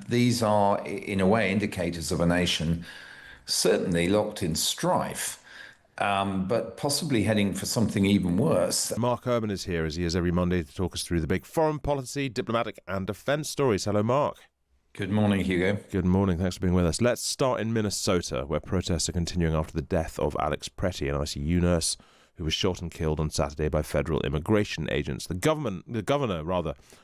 these are, in a way, indicators of a nation certainly locked in strife, but possibly heading for something even worse. Mark Urban is here, as he is every Monday, to talk us through the big foreign policy, diplomatic and defence stories. Hello, Mark. Good morning, Hugo. Good morning. Thanks for being with us. Let's start in Minnesota, where protests are continuing after the death of Alex Pretti, an ICU nurse who was shot and killed on Saturday by federal immigration agents. The governor,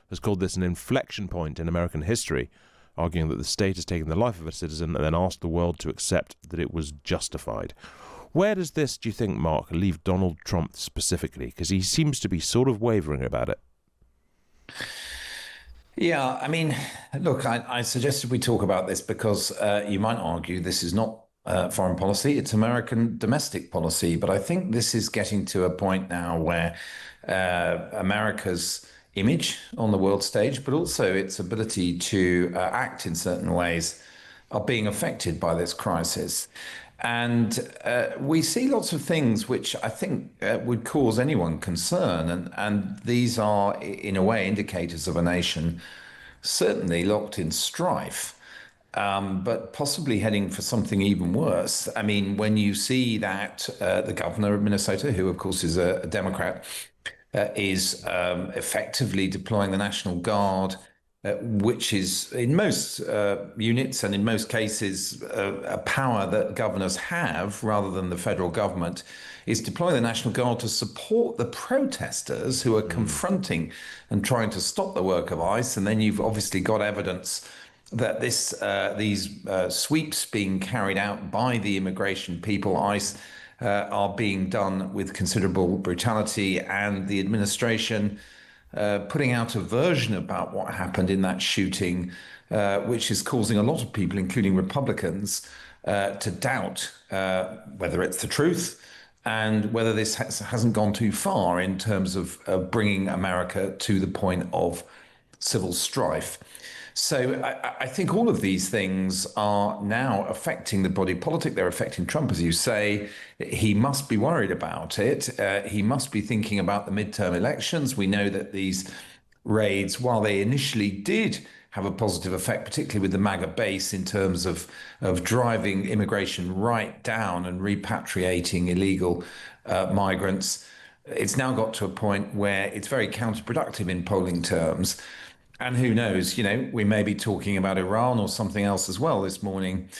has called this an inflection point in American history, arguing that the state has taken the life of a citizen and then asked the world to accept that it was justified. Where does this, do you think, Mark, leave Donald Trump specifically? Because he seems to be sort of wavering about it. Yeah, I mean, look, I suggested we talk about this because you might argue this is not foreign policy, it's American domestic policy. But I think this is getting to a point now where America's image on the world stage, but also its ability to act in certain ways, are being affected by this crisis. And we see lots of things which I think would cause anyone concern. And these are, in a way, indicators of a nation certainly locked in strife, but possibly heading for something even worse. I mean, when you see that the governor of Minnesota, who, of course, is a Democrat, is effectively deploying the National Guard, which is in most units and in most cases a power that governors have rather than the federal government, is deploying the National Guard to support the protesters who are confronting and trying to stop the work of ICE. And then you've obviously got evidence that these sweeps being carried out by the immigration people, ICE, are being done with considerable brutality, and the administration putting out a version about what happened in that shooting, which is causing a lot of people, including Republicans, to doubt whether it's the truth and whether this hasn't gone too far in terms of bringing America to the point of civil strife. So I think all of these things are now affecting the body politic. They're affecting Trump, as you say. He must be worried about it. He must be thinking about the midterm elections. We know that these raids, while they initially did have a positive effect, particularly with the MAGA base in terms of driving immigration right down and repatriating illegal migrants, it's now got to a point where it's very counterproductive in polling terms. And who knows, we may be talking about Iran or something else as well this morning,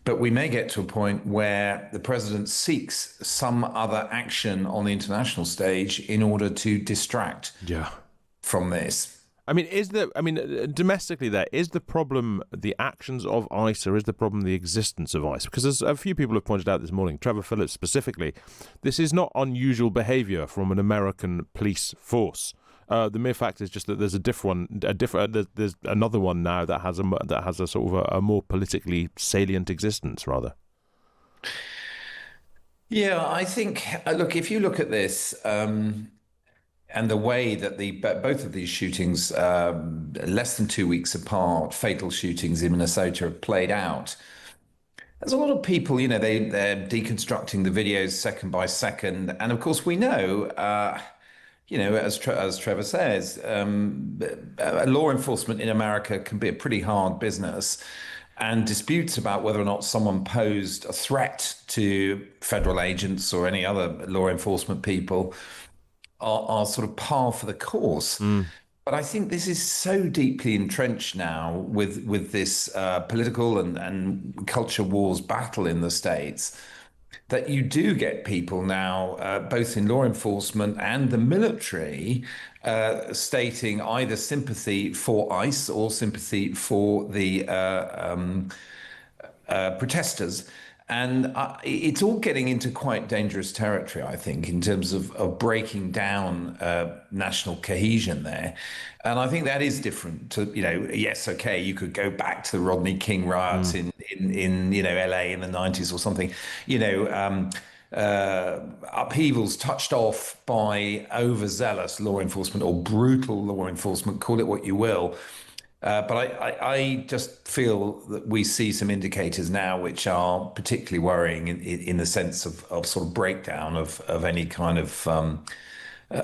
but we may get to a point where the president seeks some other action on the international stage in order to distract from this. I mean, domestically is the problem the actions of ICE, or is the problem the existence of ICE? Because as a few people have pointed out this morning, Trevor Phillips specifically, this is not unusual behavior from an American police force. The mere fact is just that there's there's another one now that has a sort of a more politically salient existence, rather. Yeah, I think, look, if you look at this and the way that both of these shootings, less than 2 weeks apart, fatal shootings in Minnesota, have played out, there's a lot of people, they're deconstructing the videos second by second. And of course, we know, as Trevor says, law enforcement in America can be a pretty hard business, and disputes about whether or not someone posed a threat to federal agents or any other law enforcement people are sort of par for the course. But I think this is so deeply entrenched now with this political and culture wars battle in the States, that you do get people now, both in law enforcement and the military, stating either sympathy for ICE or sympathy for the protesters. And it's all getting into quite dangerous territory, I think, in terms of breaking down national cohesion there. And I think that is different to, yes, okay, you could go back to the Rodney King riots in LA in the 90s or something, upheavals touched off by overzealous law enforcement or brutal law enforcement, call it what you will. But I just feel that we see some indicators now which are particularly worrying in the sense of sort of breakdown of any kind of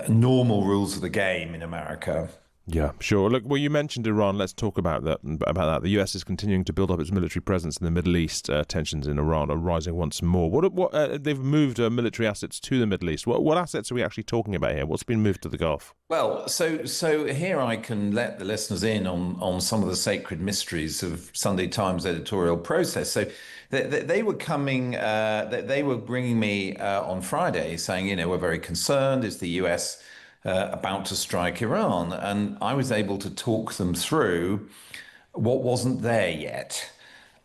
normal rules of the game in America. Yeah, sure. Look, well, you mentioned Iran. Let's talk about that. The US is continuing to build up its military presence in the Middle East. Tensions in Iran are rising once more. They've moved military assets to the Middle East. What assets are we actually talking about here? What's been moved to the Gulf? Well, so here I can let the listeners in on some of the sacred mysteries of Sunday Times editorial process. So they were coming, they were bringing me on Friday saying, we're very concerned. Is the US about to strike Iran? And I was able to talk them through what wasn't there yet.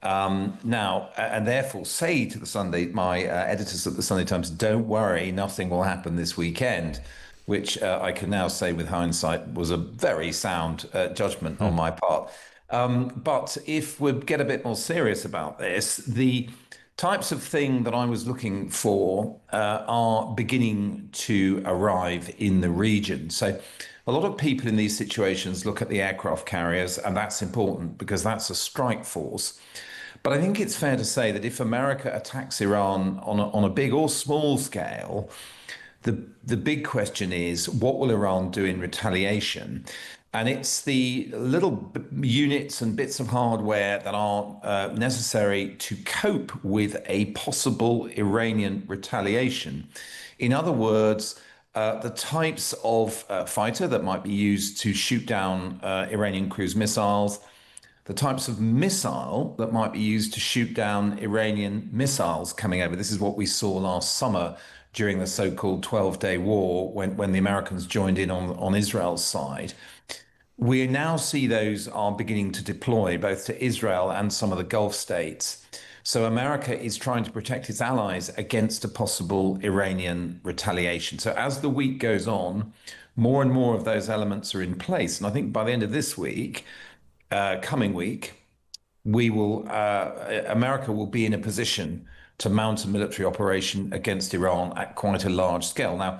Now, and therefore say to my editors at the Sunday Times, don't worry, nothing will happen this weekend, which I can now say with hindsight was a very sound judgment on my part. But if we get a bit more serious about this, the types of thing that I was looking for are beginning to arrive in the region. So a lot of people in these situations look at the aircraft carriers, and that's important because that's a strike force. But I think it's fair to say that if America attacks Iran on a big or small scale, the big question is what will Iran do in retaliation? And it's the little units and bits of hardware that are necessary to cope with a possible Iranian retaliation. In other words, the types of fighter that might be used to shoot down Iranian cruise missiles, the types of missile that might be used to shoot down Iranian missiles coming over. This is what we saw last summer during the so-called 12-day war when the Americans joined in on Israel's side. We now see those are beginning to deploy both to Israel and some of the Gulf states. So America is trying to protect its allies against a possible Iranian retaliation. So as the week goes on, more and more of those elements are in place. And I think by the end of this week, coming week, America will be in a position to mount a military operation against Iran at quite a large scale. Now,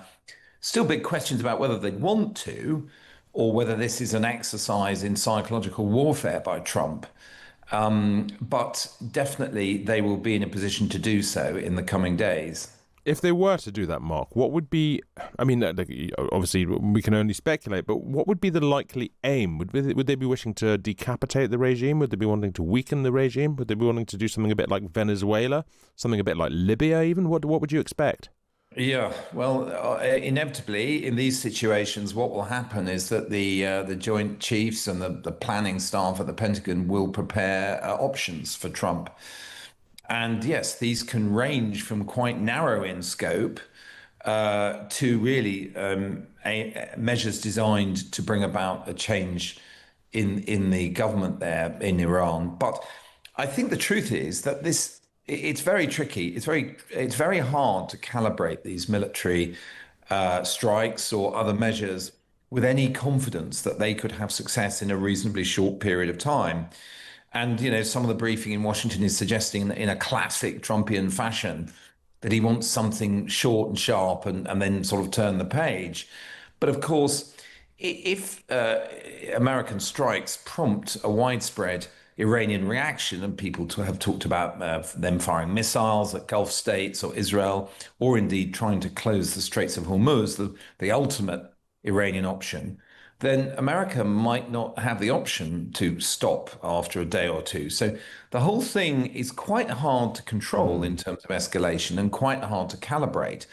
still big questions about whether they want to, or whether this is an exercise in psychological warfare by Trump. But definitely they will be in a position to do so in the coming days. If they were to do that, Mark, what would be, I mean, obviously we can only speculate, but what would be the likely aim? Would they be wishing to decapitate the regime? Would they be wanting to weaken the regime? Would they be wanting to do something a bit like Venezuela? Something a bit like Libya even? What would you expect? Yeah, well, inevitably in these situations, what will happen is that the Joint Chiefs and the planning staff at the Pentagon will prepare options for Trump. And yes, these can range from quite narrow in scope to really measures designed to bring about a change in the government there in Iran. But I think the truth is that it's very tricky. It's very hard to calibrate these military strikes or other measures with any confidence that they could have success in a reasonably short period of time. And, some of the briefing in Washington is suggesting that in a classic Trumpian fashion that he wants something short and sharp and then sort of turn the page. But of course, if American strikes prompt a widespread Iranian reaction, and people have talked about them firing missiles at Gulf states or Israel, or indeed trying to close the Straits of Hormuz, the ultimate Iranian option, then America might not have the option to stop after a day or two. So the whole thing is quite hard to control in terms of escalation and quite hard to calibrate.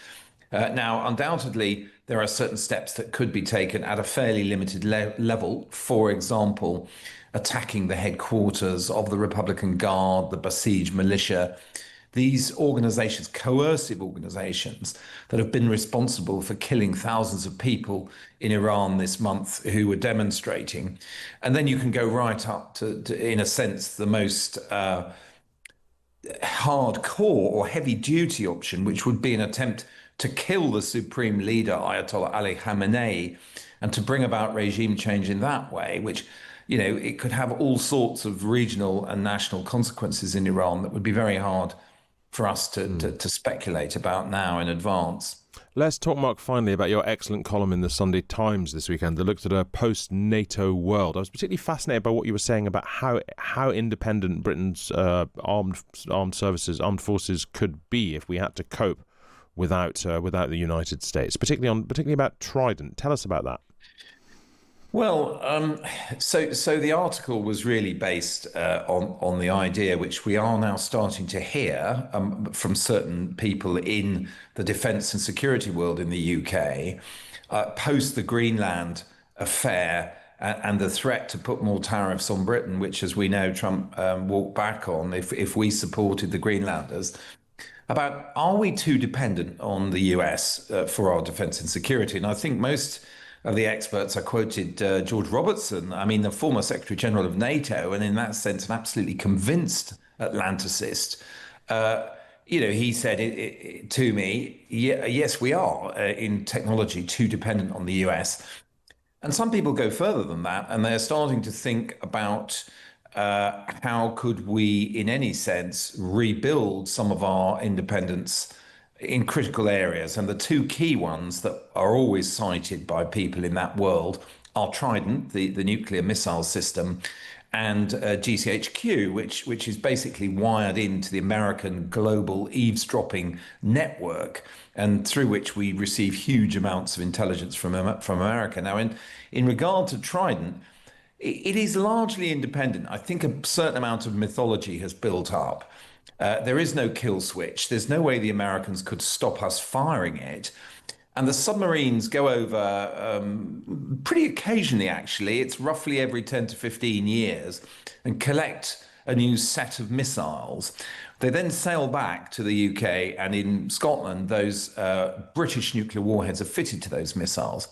Now, undoubtedly, there are certain steps that could be taken at a fairly limited level. For example, attacking the headquarters of the Republican Guard, the Basij militia, these organizations, coercive organizations that have been responsible for killing thousands of people in Iran this month who were demonstrating. And then you can go right up to in a sense, the most hardcore or heavy duty option, which would be an attempt to kill the supreme leader, Ayatollah Ali Khamenei, and to bring about regime change in that way, which, it could have all sorts of regional and national consequences in Iran that would be very hard for us to speculate about now in advance. Let's talk, Mark, finally about your excellent column in the Sunday Times this weekend that looked at a post-NATO world. I was particularly fascinated by what you were saying about how independent Britain's armed forces could be if we had to cope without the United States, particularly about Trident. Tell us about that. Well, so the article was really based on the idea, which we are now starting to hear from certain people in the defence and security world in the UK, post the Greenland affair and the threat to put more tariffs on Britain, which, as we know, Trump walked back on if we supported the Greenlanders about are we too dependent on the US for our defense and security? And I think most of the experts, I quoted George Robertson, I mean, the former Secretary General of NATO, and in that sense, an absolutely convinced Atlanticist. Uh, he said to me, yeah, yes, we are in technology too dependent on the US. And some people go further than that, and they're starting to think about how could we, in any sense, rebuild some of our independence in critical areas. And the two key ones that are always cited by people in that world are Trident, the nuclear missile system, and GCHQ, which is basically wired into the American global eavesdropping network, and through which we receive huge amounts of intelligence from America. Now, in regard to Trident, it is largely independent. I think a certain amount of mythology has built up. There is no kill switch. There's no way the Americans could stop us firing it. And the submarines go over pretty occasionally, actually. It's roughly every 10 to 15 years and collect a new set of missiles. They then sail back to the UK, and in Scotland, those British nuclear warheads are fitted to those missiles.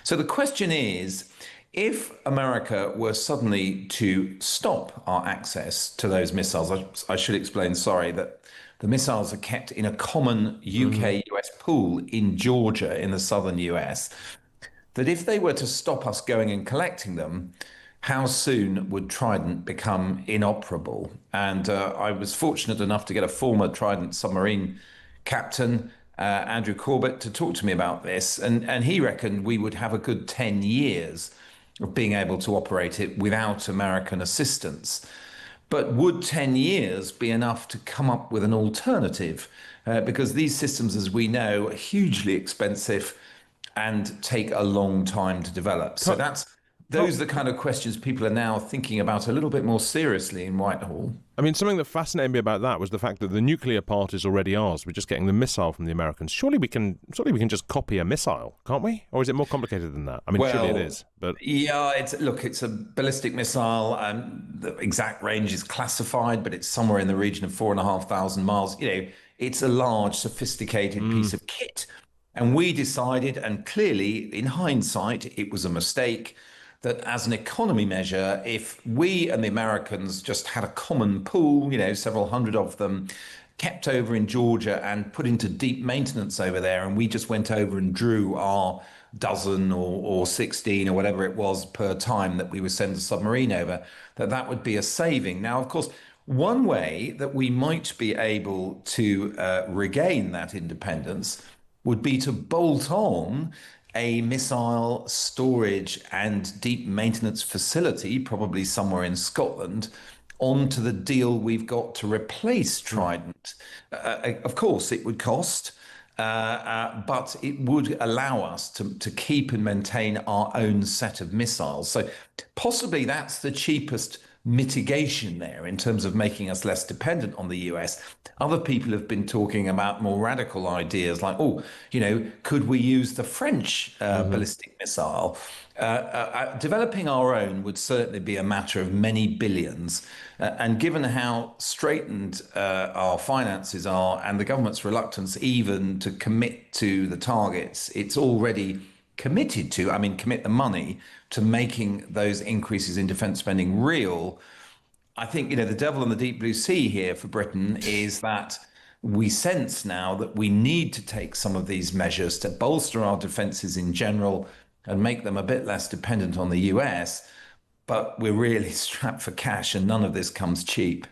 So the question is, if America were suddenly to stop our access to those missiles, I should explain, sorry, that the missiles are kept in a common UK-US pool in Georgia in the southern US, that if they were to stop us going and collecting them, how soon would Trident become inoperable? And I was fortunate enough to get a former Trident submarine captain, Andrew Corbett, to talk to me about this. And he reckoned we would have a good 10 years of being able to operate it without American assistance. But would 10 years be enough to come up with an alternative? Because these systems, as we know, are hugely expensive and take a long time to develop. So those are the kind of questions people are now thinking about a little bit more seriously in Whitehall. I mean, something that fascinated me about that was the fact that the nuclear part is already ours. We're just getting the missile from the Americans. Surely we can just copy a missile, can't we? Or is it more complicated than that? I mean, surely it is. But yeah, it's a ballistic missile. The exact range is classified, but it's somewhere in the region of 4,500 miles. It's a large, sophisticated piece of kit. And we decided, and clearly, in hindsight, it was a mistake that as an economy measure, if we and the Americans just had a common pool, several hundred of them, kept over in Georgia and put into deep maintenance over there, and we just went over and drew our dozen or 16 or whatever it was per time that we would send a submarine over, that would be a saving. Now, of course, one way that we might be able to regain that independence would be to bolt on a missile storage and deep maintenance facility, probably somewhere in Scotland, onto the deal we've got to replace Trident. Of course, it would cost, but it would allow us to keep and maintain our own set of missiles. So possibly that's the cheapest mitigation there in terms of making us less dependent on the US. Other people have been talking about more radical ideas like, could we use the French ballistic missile? Developing our own would certainly be a matter of many billions. And given how straitened our finances are and the government's reluctance even to commit to the targets it's already committed to, commit the money to making those increases in defence spending real. I think, the devil in the deep blue sea here for Britain is that we sense now that we need to take some of these measures to bolster our defences in general and make them a bit less dependent on the US. But we're really strapped for cash and none of this comes cheap.